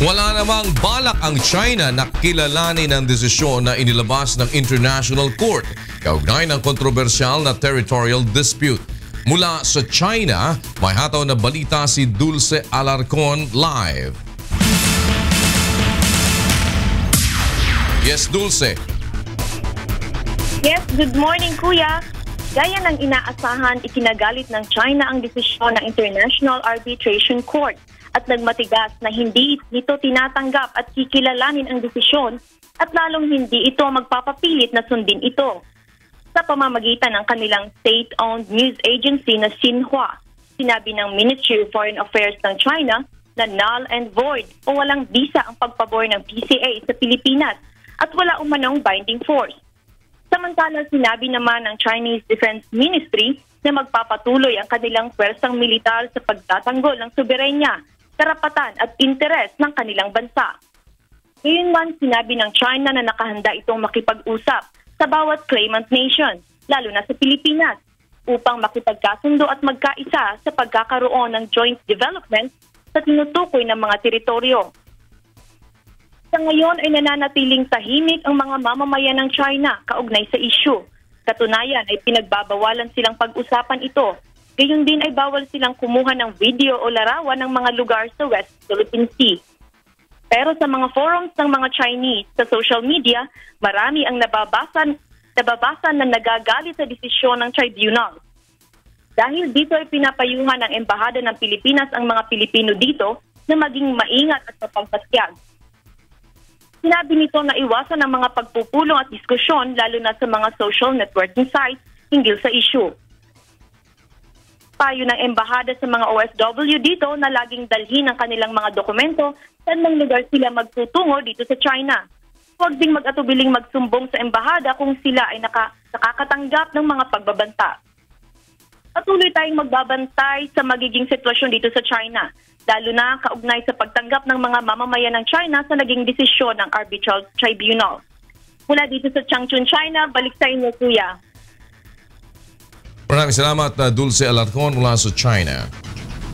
Wala namang balak ang China na kilalanin ang desisyon na inilabas ng International Court kaugnay ng kontrobersyal na territorial dispute. Mula sa China, may hataw na balita si Dulce Alarcon live. Yes, Dulce. Yes, good morning, Kuya. Gaya ng inaasahan, ikinagalit ng China ang desisyon ng International Arbitration Court at nagmatigas na hindi nito tinatanggap at kikilalanin ang desisyon at lalong hindi ito magpapapilit na sundin ito. Sa pamamagitan ng kanilang state-owned news agency na Xinhua, sinabi ng Ministry of Foreign Affairs ng China na null and void o walang bisa ang pagpabor ng PCA sa Pilipinas at wala umanong binding force. Samantala, sinabi naman ng Chinese Defense Ministry na magpapatuloy ang kanilang pwersang militar sa pagtatanggol ng soberenya, karapatan at interes ng kanilang bansa. Gayunman, sinabi ng China na nakahanda itong makipag-usap sa bawat claimant nation, lalo na sa Pilipinas, upang makipagkasundo at magkaisa sa pagkakaroon ng joint development sa tinutukoy ng mga teritoryo. Sa ngayon ay nananatiling tahimik ang mga mamamayan ng China kaugnay sa issue. Katunayan ay pinagbabawalan silang pag-usapan ito. Gayon din ay bawal silang kumuha ng video o larawan ng mga lugar sa West Philippine Sea. Pero sa mga forums ng mga Chinese sa social media, marami ang nababasan na nagagalit sa desisyon ng tribunal. Dahil dito ay pinapayuhan ng Embahada ng Pilipinas ang mga Pilipino dito na maging maingat at mapagpasyag. Sinabi nito na iwasan ang mga pagpupulong at diskusyon lalo na sa mga social networking sites hinggil sa issue. Payo ng Embahada sa mga OFW dito na laging dalhin ang kanilang mga dokumento saan mang lugar sila magtutungo dito sa China. Huwag ding mag-atubiling magsumbong sa Embahada kung sila ay nakakatanggap ng mga pagbabanta. Patuloy tayong magbabantay sa magiging sitwasyon dito sa China, lalo na kaugnay sa pagtanggap ng mga mamamayan ng China sa naging desisyon ng Arbitral Tribunal. Mula dito sa Changchun, China, balik sa inyo, Kuya. Maraming salamat, Dulce Alarcon mula sa China.